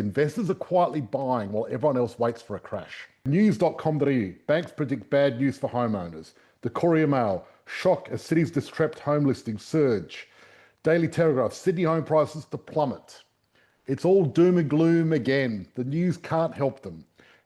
Investors are quietly buying while everyone else waits for a crash. News.com.au, banks predict bad news for homeowners. The Courier Mail, shock as cities' distressed home listings surge. Daily Telegraph, Sydney home prices to plummet. It's all doom and gloom again. The news can't help them.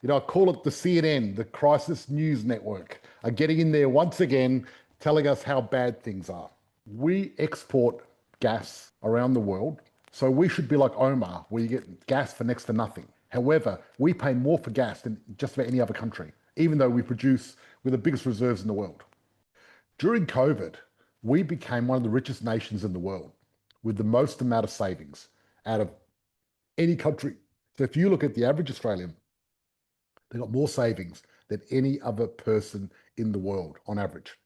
I call it the CNN, the Crisis News Network, are getting in there once again, telling us how bad things are. We export gas around the world, so we should be like Omar, where you get gas for next to nothing. However, we pay more for gas than just about any other country, even though we're the biggest reserves in the world. During COVID, we became one of the richest nations in the world with the most amount of savings out of any country. So if you look at the average Australian, they've got more savings than any other person in the world on average.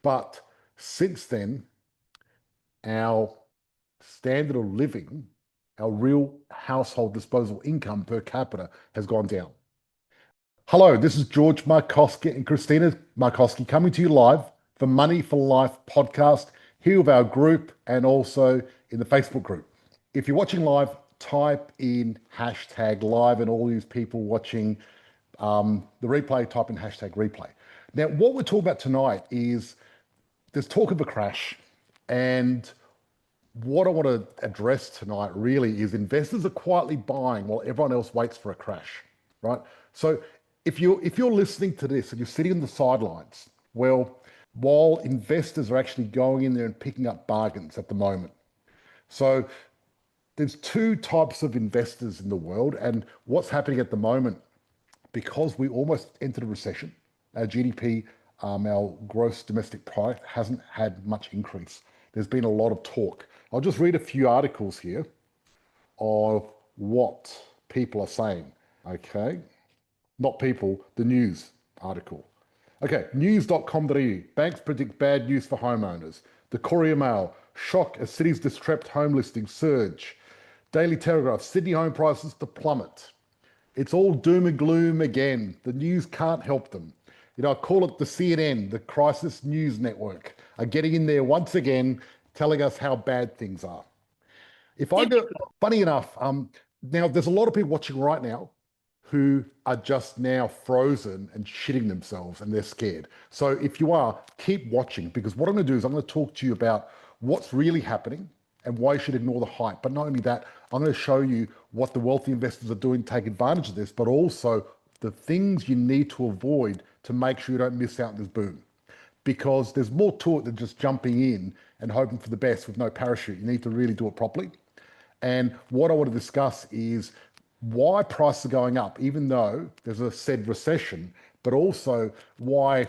But since then, our standard of living, our real household disposable income per capita has gone down. Hello, this is George Markoski and Christina Markoski coming to you live for Money for Life podcast, here with our group and also in the Facebook group. If you're watching live, type in hashtag live, and all these people watching the replay, type in hashtag replay. Now, what we're talking about tonight is there's talk of a crash, and what I want to address tonight really is investors are quietly buying while everyone else waits for a crash, right? So if you're listening to this and you're sitting on the sidelines, well, while investors are actually going in there and picking up bargains at the moment. So there's two types of investors in the world, and what's happening at the moment, because we almost entered a recession, our GDP, our gross domestic product hasn't had much increase. There's been a lot of talk. I'll just read a few articles here of what people are saying, okay? Not people, the news article. Okay, news.com.au, banks predict bad news for homeowners. The Courier Mail, shock as cities' distressed home listings surge. Daily Telegraph, Sydney home prices to plummet. It's all doom and gloom again. The news can't help them. I call it the CNN, the Crisis News Network, are getting in there once again, telling us how bad things are. Funny enough, now there's a lot of people watching right now who are just now frozen and shitting themselves, and they're scared. So if you are, keep watching, because what I'm going to do is I'm going to talk to you about what's really happening and why you should ignore the hype. But not only that, I'm going to show you what the wealthy investors are doing to take advantage of this, but also the things you need to avoid to make sure you don't miss out on this boom. Because there's more to it than just jumping in and hoping for the best with no parachute. You need to really do it properly. And what I want to discuss is why prices are going up, even though there's a said recession, but also why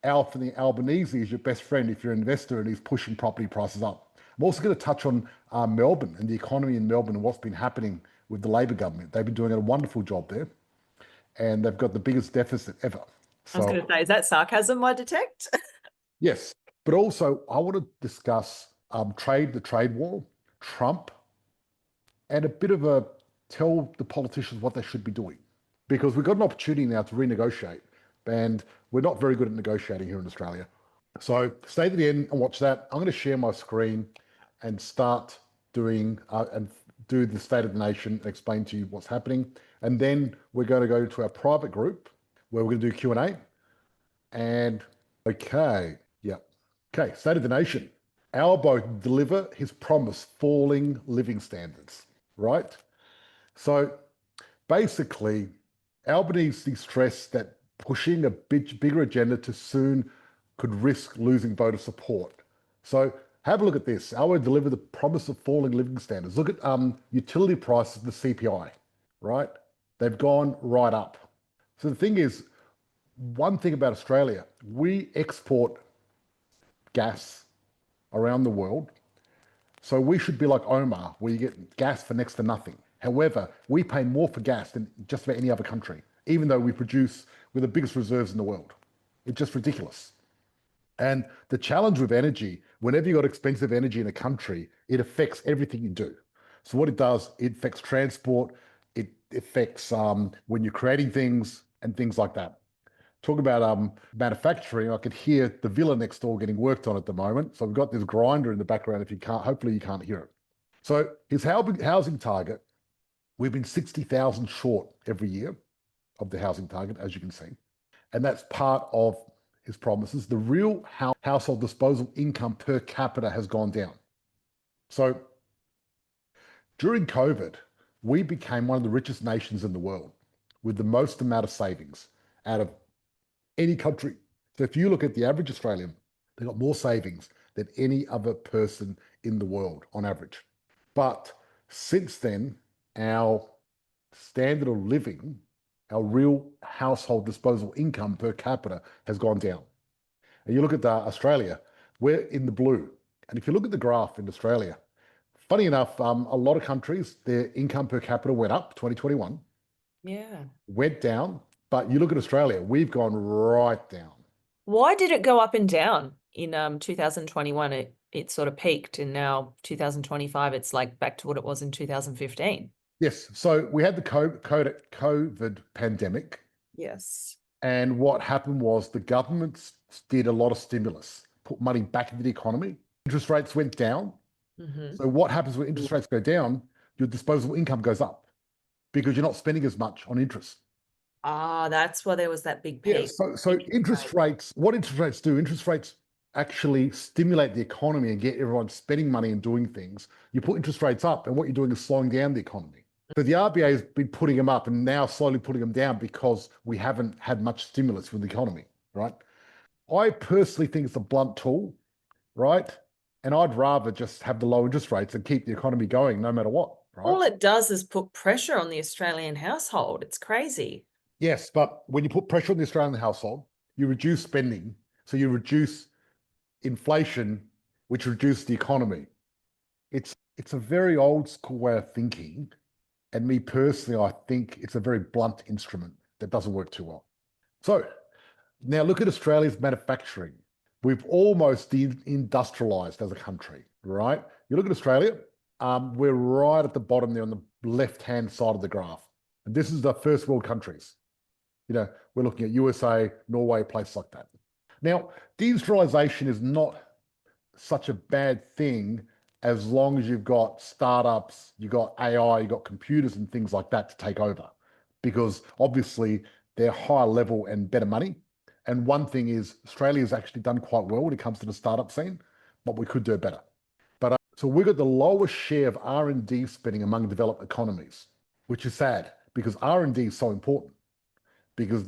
Anthony Albanese is your best friend if you're an investor and he's pushing property prices up. I'm also going to touch on Melbourne and the economy in Melbourne and what's been happening with the Labor government. They've been doing a wonderful job there, and they've got the biggest deficit ever. I was going to say, is that sarcasm I detect? Yes, but also I want to discuss the trade war, Trump, and a bit of a tell the politicians what they should be doing. Because we've got an opportunity now to renegotiate, and we're not very good at negotiating here in Australia. So stay to the end and watch that. I'm going to share my screen and start doing and do the State of the Nation and explain to you what's happening. And then we're going to go to our private group where we're going to do Q&A. And okay, State of the Nation. Albo deliver his promise, falling living standards, right? So basically, Albanese stressed that pushing a bigger agenda too soon could risk losing voter support. So have a look at this. Albo deliver the promise of falling living standards. Look at utility prices, the CPI, right? They've gone right up. So the thing is, one thing about Australia, we export gas around the world. So we should be like Omar, where you get gas for next to nothing. However, we pay more for gas than just about any other country, even though we're the biggest reserves in the world. It's just ridiculous. And the challenge with energy, whenever you've got expensive energy in a country, it affects everything you do. So what it does, it affects transport, it affects when you're creating things and things like that. Talk about manufacturing, I could hear the villa next door getting worked on at the moment. So we've got this grinder in the background. Hopefully you can't hear it. So his housing target We've been 60,000 short every year of the housing target, as you can see. And that's part of his promises. The real household disposable income per capita has gone down. So during COVID, we became one of the richest nations in the world with the most amount of savings out of any country. So if you look at the average Australian, they've got more savings than any other person in the world on average. But since then, our standard of living, our real household disposable income per capita has gone down. And you look at Australia, we're in the blue. And if you look at the graph in Australia, funny enough, a lot of countries, their income per capita went up 2021. Yeah. Went down. But you look at Australia, we've gone right down. Why did it go up and down in 2021? It sort of peaked, and now 2025, it's like back to what it was in 2015. Yes. So we had the COVID pandemic. Yes. And what happened was the government did a lot of stimulus, put money back into the economy. Interest rates went down. Mm-hmm. So what happens when interest rates go down? Your disposable income goes up because you're not spending as much on interest. Ah, that's why there was that big peak. Yeah, so interest rates, what interest rates do, interest rates actually stimulate the economy and get everyone spending money and doing things. You put interest rates up, and what you're doing is slowing down the economy. So the RBA has been putting them up and now slowly putting them down because we haven't had much stimulus with the economy, right? I personally think it's a blunt tool, right? And I'd rather just have the low interest rates and keep the economy going no matter what, right? All it does is put pressure on the Australian household. It's crazy. Yes, but when you put pressure on the Australian household, you reduce spending, so you reduce inflation, which reduces the economy. It's a very old school way of thinking, and me personally, I think it's a very blunt instrument that doesn't work too well. So now look at Australia's manufacturing. We've almost industrialized as a country, right? You look at Australia, we're right at the bottom there on the left-hand side of the graph. And this is the first world countries. You know, we're looking at USA, Norway, places like that. Now, deindustrialization is not such a bad thing as long as you've got startups, you've got AI, you've got computers and things like that to take over, because obviously they're higher level and better money. And one thing is Australia's actually done quite well when it comes to the startup scene, but we could do better. But so we've got the lowest share of R&D spending among developed economies, which is sad because R&D is so important. Because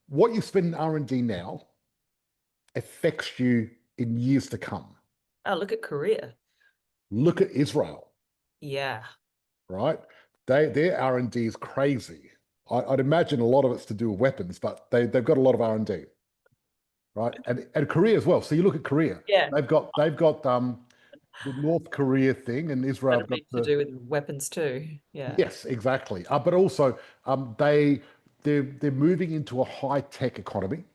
what you spend in R&D now affects you in years to come. Oh, look at Korea. Look at Israel. Yeah. Right? Their R&D is crazy. I'd imagine a lot of it's to do with weapons, but they've got a lot of R&D. Right? And Korea as well. So you look at Korea. Yeah. They've got the North Korea thing, and Israel have got to do with weapons too. Yeah. Yes, exactly. But also they're moving into a high-tech economy.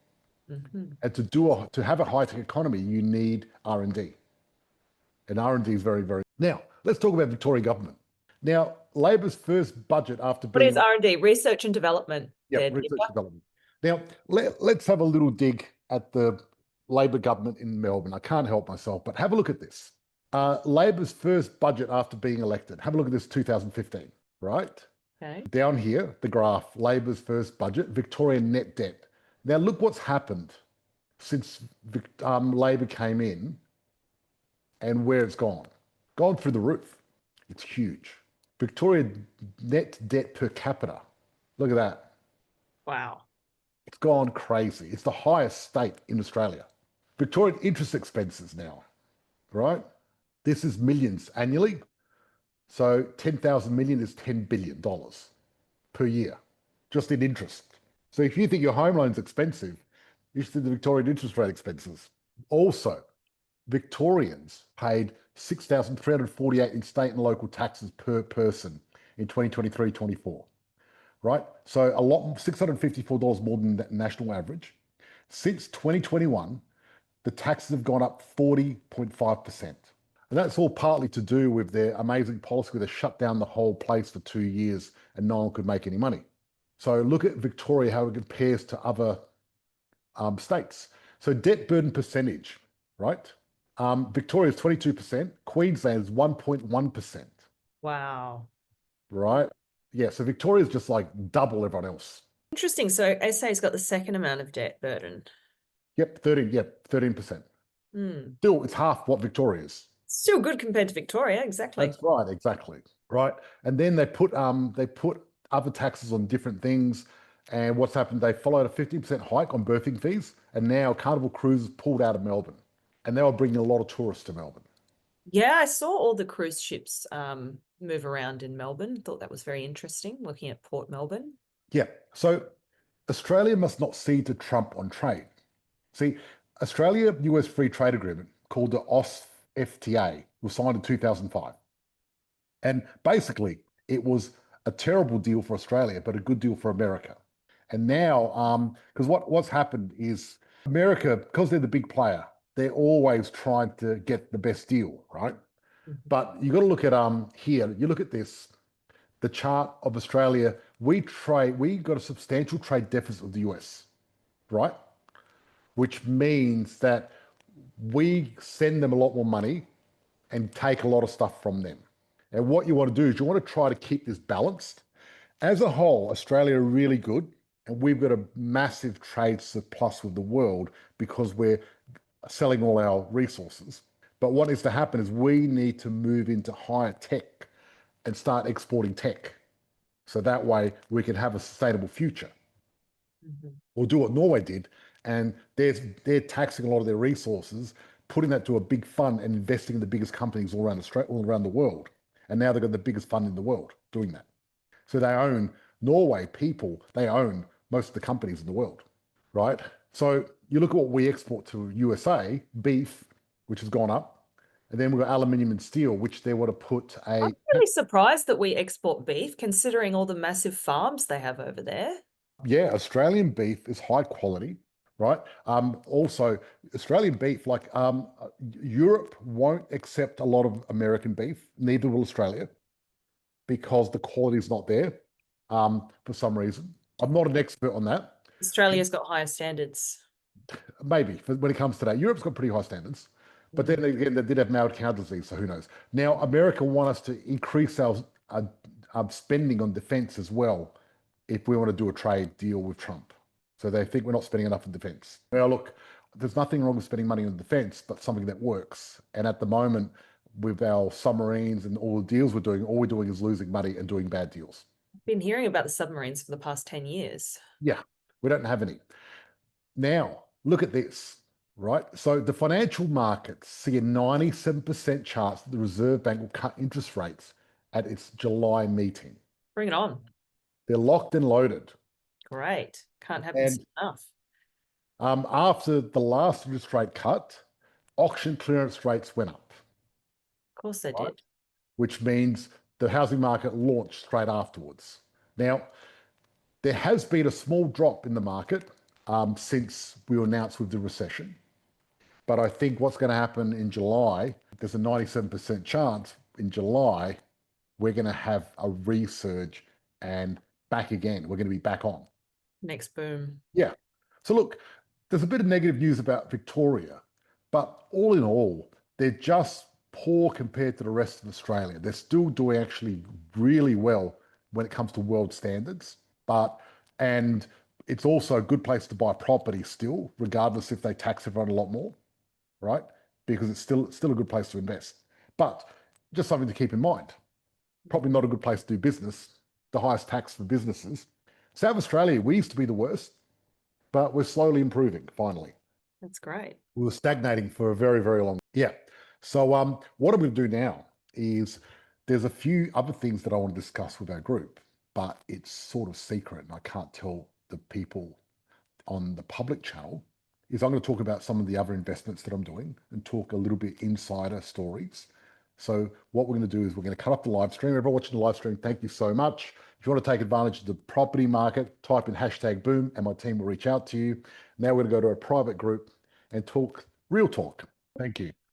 Mm-hmm. And to have a high-tech economy, you need R&D. And R&D is very, very... Now, let's talk about Victoria government. Now, Labor's first budget after being... What is R&D? Research and development. Yeah, research and development. Now, let's have a little dig at the Labor government in Melbourne. I can't help myself, but have a look at this. Labor's first budget after being elected. Have a look at this 2015, right? Okay. Down here, the graph, Labor's first budget, Victorian net debt. Now, look what's happened since Labor came in and where it's gone. Gone through the roof. It's huge. Victoria net debt per capita. Look at that. Wow. It's gone crazy. It's the highest state in Australia. Victorian interest expenses now, right? This is millions annually. So 10,000 million is $10 billion per year, just in interest. So if you think your home loan's expensive, you should see the Victorian interest rate expenses. Also, Victorians paid $6,348 in state and local taxes per person in 2023-24, right? So a lot, $654 more than the national average. Since 2021, the taxes have gone up 40.5%. And that's all partly to do with their amazing policy where they shut down the whole place for 2 years and no one could make any money. So look at Victoria, how it compares to other states. So debt burden percentage, right? Victoria is 22%, Queensland is 1.1%. Wow. right? Yeah, so Victoria's just like double everyone else. Interesting. So SA's got the second amount of debt burden. Yep, 13, yep, 13%. Hmm. Still, it's half what Victoria is. Still good compared to Victoria, exactly. That's right, exactly. Right. And then they put other taxes on different things. And what's happened, they followed a 50% hike on berthing fees, and now Carnival Cruises pulled out of Melbourne. And they were bringing a lot of tourists to Melbourne. Yeah, I saw all the cruise ships move around in Melbourne. Thought that was very interesting, looking at Port Melbourne. Yeah. So Australia must not cede to Trump on trade. See, Australia-US Free Trade Agreement, called the AUSTFTA, was signed in 2005. And basically, it was a terrible deal for Australia, but a good deal for America. And now, because what's happened is America, because they're the big player, they're always trying to get the best deal, right? Mhm. But you got to look at here. You look at this, the chart of Australia. We got a substantial trade deficit with the US, right? Which means that we send them a lot more money and take a lot of stuff from them. And what you want to do is you want to try to keep this balanced. As a whole, Australia are really good, and we've got a massive trade surplus with the world because we're selling all our resources. But what needs to happen is we need to move into higher tech and start exporting tech. So that way we can have a sustainable future. Mhm. Or do what Norway did, and they're taxing a lot of their resources, putting that to a big fund and investing in the biggest companies all around Australia, all around the world. And now they've got the biggest fund in the world doing that. So they own they own most of the companies in the world, right? So you look at what we export to USA, beef, which has gone up, and then we've got aluminium and steel, which they want to put I'm really surprised that we export beef, considering all the massive farms they have over there. yeah, Australian beef is high quality, right? Also, Australian beef, Europe won't accept a lot of American beef, neither will Australia, because the quality is not there, for some reason. I'm not an expert on that. Australia's got higher standards. Maybe when it comes to that, Europe's got pretty high standards, but Mm. then again, they did have mad cow disease, so who knows? Now, America want us to increase our spending on defense as well if we want to do a trade deal with Trump. So they think we're not spending enough on defense. Now, look, there's nothing wrong with spending money on defense, but something that works. And at the moment, with our submarines and all the deals we're doing, all we're doing is losing money and doing bad deals. Been hearing about the submarines for the past 10 years. Yeah, we don't have any. Now, look at this, right? So the financial markets see a 97% chance that the Reserve Bank will cut interest rates at its July meeting. Bring it on. They're locked and loaded. Great. Can't happen soon And enough. after the last interest rate cut, auction clearance rates went up, Of course they right? did. Which means the housing market launched straight afterwards. Now, there has been a small drop in the market since we were announced with the recession. But I think what's going to happen in July, there's a 97% chance in July, we're going to have a resurge and back again. We're going to be back on. Next boom. Yeah. So look, there's a bit of negative news about Victoria, but all in all, they're just poor compared to the rest of Australia. They're still doing actually really well when it comes to world standards, and it's also a good place to buy property still, regardless if they tax everyone a lot more, right? Because it's still a good place to invest. But just something to keep in mind. Probably not a good place to do business. The highest tax for businesses. South Australia, we used to be the worst, but we're slowly improving finally. That's great. We were stagnating for a very, very long. Yeah. So what I'm going to do now is there's a few other things that I want to discuss with our group, but it's sort of secret and I can't tell the people on the public channel. Is I'm going to talk about some of the other investments that I'm doing and talk a little bit insider stories. So what we're going to do is we're going to cut up the live stream. Everyone watching the live stream, thank you so much. If you want to take advantage of the property market, type in hashtag boom and my team will reach out to you. Now we're going to go to a private group and talk real talk. Thank you.